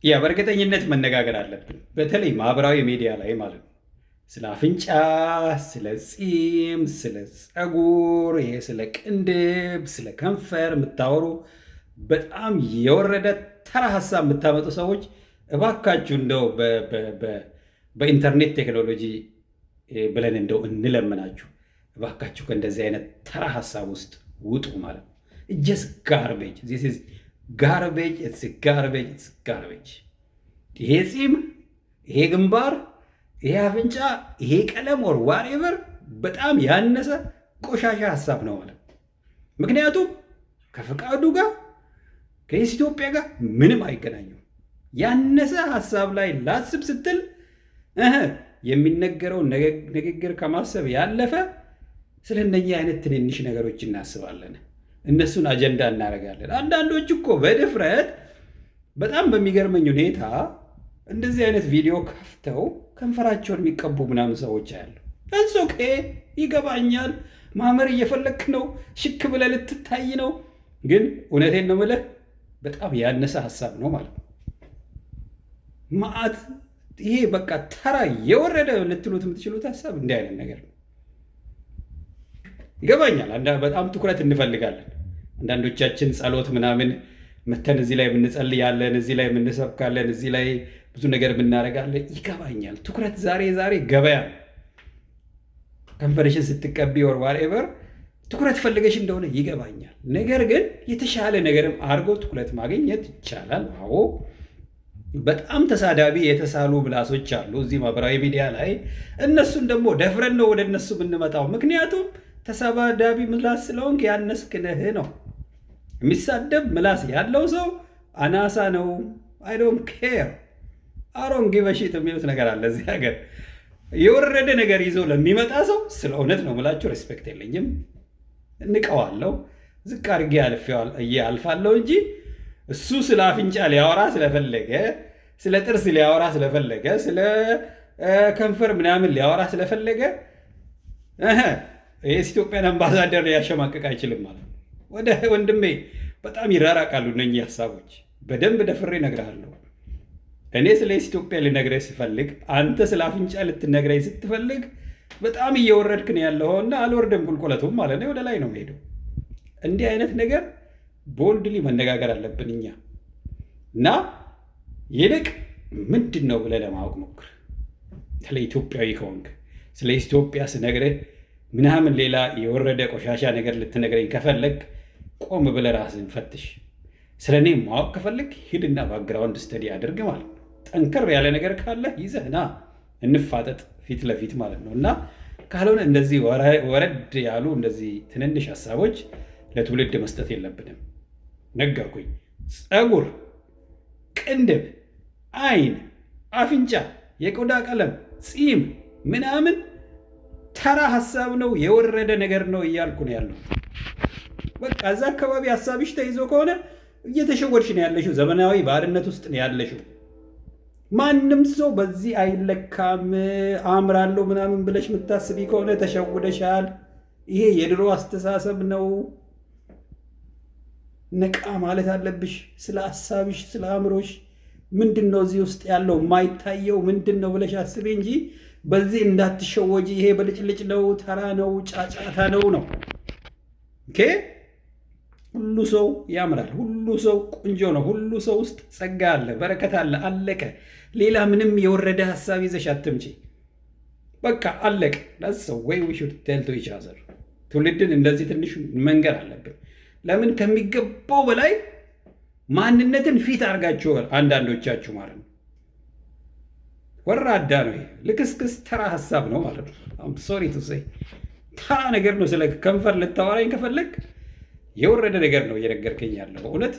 ያ በእርግጠኝነት መነጋገር አለብን። በተለይ ማህበራዊ ሚዲያ ላይ ማለት ነው። ስለ አፍንጫ፣ ስለ ፂም፣ ስለ ፀጉር፣ ይሄ ስለ ቅንድብ፣ ስለ ከንፈር የምታወሩ በጣም የወረደ ተራ ሀሳብ የምታመጡ ሰዎች እባካችሁ እንደው በኢንተርኔት ቴክኖሎጂ ብለን እንደው እንለምናችሁ እባካችሁ ከእንደዚህ አይነት ተራ ሀሳብ ውስጥ ውጡ ማለት ነው። ጀስ ጋርቤጅ ጋርቤጅ ጋርቤጅ። ይሄ ፂም፣ ይሄ ግንባር፣ ይሄ አፍንጫ፣ ይሄ ቀለም ወር ዋሬቨር በጣም ያነሰ ቆሻሻ ሀሳብ ነው ማለት ነው። ምክንያቱም ከፈቃዱ ጋር ከኢትዮጵያ ጋር ምንም አይገናኙም። ያነሰ ሀሳብ ላይ ላስብ ስትል የሚነገረው ንግግር ከማሰብ ያለፈ ስለ እነኚህ አይነት ትንንሽ ነገሮች እናስባለን። እነሱን አጀንዳ እናደርጋለን። አንዳንዶች እኮ በድፍረት በጣም በሚገርመኝ ሁኔታ እንደዚህ አይነት ቪዲዮ ከፍተው ከንፈራቸውን የሚቀቡ ምናምን ሰዎች አያሉ። ኦኬ ይገባኛል። ማመር እየፈለክ ነው፣ ሽክ ብለህ ልትታይ ነው። ግን እውነቴን ነው የምልህ በጣም ያነሰ ሀሳብ ነው ማለት ነው። ማዕት ይሄ በቃ ተራ የወረደ ልትሉት የምትችሉት ሀሳብ እንዲህ አይነት ነገር ነው። ይገባኛል። በጣም ትኩረት እንፈልጋለን። አንዳንዶቻችን ጸሎት ምናምን መተን እዚህ ላይ የምንጸልያለን፣ እዚህ ላይ የምንሰብካለን፣ እዚህ ላይ ብዙ ነገር የምናደርጋለን። ይገባኛል። ትኩረት ዛሬ ገበያ ነው። ከንፈርሽን ስትቀቢ ወር ዋትኤቨር ትኩረት ፈልገሽ እንደሆነ ይገባኛል። ነገር ግን የተሻለ ነገርም አድርጎ ትኩረት ማግኘት ይቻላል። አዎ በጣም ተሳዳቢ የተሳሉ ብላሶች አሉ እዚህ ማህበራዊ ሚዲያ ላይ። እነሱን ደግሞ ደፍረን ነው ወደ እነሱ የምንመጣው። ምክንያቱም ተሳዳቢ ምላስ ስለሆንክ ያነስክ ነህ ነው። የሚሳደብ ምላስ ያለው ሰው አናሳ ነው። አይ ዶንት ኬር አሮን ጊቨሺት የሚሉት ነገር አለ እዚህ ሀገር። የወረደ ነገር ይዞ ለሚመጣ ሰው ስለ እውነት ነው የምላችሁ ሬስፔክት የለኝም፣ እንቀዋለሁ፣ ዝቅ አድርጌ አልፋለሁ እንጂ እሱ ስለ አፍንጫ ሊያወራ ስለፈለገ፣ ስለ ጥርስ ሊያወራ ስለፈለገ፣ ስለ ከንፈር ምናምን ሊያወራ ስለፈለገ የኢትዮጵያን አምባሳደር ሊያሸማቅቅ አይችልም ማለት ነው። ወደ ወንድሜ በጣም ይራራቃሉ እነኚህ ሀሳቦች። በደንብ ደፍሬ እነግርሃለሁ። እኔ ስለ ኢትዮጵያ ልነግረኝ ስፈልግ፣ አንተ ስለ አፍንጫ ልትነግረኝ ስትፈልግ በጣም እየወረድክ ነው ያለውና አልወርድም፣ ቁልቁለቱም ማለት ነው ወደ ላይ ነው የምሄደው። እንዲህ አይነት ነገር ቦልድሊ መነጋገር አለብን እኛ እና ይልቅ ምንድን ነው ብለህ ለማወቅ ሞክር። ስለ ኢትዮጵያዊ ከሆንክ ስለ ኢትዮጵያ ስነግርህ ምናምን ሌላ የወረደ ቆሻሻ ነገር ልትነግረኝ ከፈለግ ቆም ብለህ ራስህን ፈትሽ። ስለ እኔ ማወቅ ከፈለግ ሂድና ባክግራውንድ ስተዲ አድርግ ማለት ነው። ጠንከር ያለ ነገር ካለ ይዘህና እንፋጠጥ ፊት ለፊት ማለት ነው። እና ካልሆነ እንደዚህ ወረድ ያሉ እንደዚህ ትንንሽ ሀሳቦች ለትውልድ መስጠት የለብንም። ነገርኩኝ። ፀጉር፣ ቅንድብ፣ አይን፣ አፍንጫ፣ የቆዳ ቀለም፣ ፂም ምናምን ተራ ሀሳብ ነው፣ የወረደ ነገር ነው እያልኩ ነው ያለው። በቃ እዛ አካባቢ ሀሳብሽ ተይዞ ከሆነ እየተሸወድሽ ነው ያለሽው። ዘመናዊ ባርነት ውስጥ ነው ያለሽው። ማንም ሰው በዚህ አይለካም። አምራለሁ ምናምን ብለሽ የምታስቢ ከሆነ ተሸውደሻል። ይሄ የድሮ አስተሳሰብ ነው። ነቃ ማለት አለብሽ። ስለ ሀሳብሽ፣ ስለ አእምሮሽ ምንድን ነው እዚህ ውስጥ ያለው የማይታየው ምንድን ነው ብለሽ አስቤ እንጂ በዚህ እንዳትሸወጂ። ይሄ በልጭልጭ ነው፣ ተራ ነው፣ ጫጫታ ነው። ኦኬ። ሁሉ ሰው ያምራል፣ ሁሉ ሰው ቆንጆ ነው፣ ሁሉ ሰው ውስጥ ጸጋ አለ፣ በረከት አለ። አለቀ። ሌላ ምንም የወረደ ሀሳብ ይዘሽ አትምጪ። በቃ አለቀ። ዳሰው ወይ ዊ ሹድ ቴል ቱ ኢች አዘር። ትውልድን እንደዚህ ትንሽ መንገር አለብን። ለምን ከሚገባው በላይ ማንነትን ፊት አድርጋችኋል አንዳንዶቻችሁ ማለት ነው። ወራዳ ነው ይሄ። ልክስክስ ተራ ሀሳብ ነው ማለት ነው። ሶሪ ቱ ሴይ ተራ ነገር ነው። ስለ ከንፈር ልታወራኝ ከፈለግ የወረደ ነገር ነው እየነገርከኝ ያለው በእውነት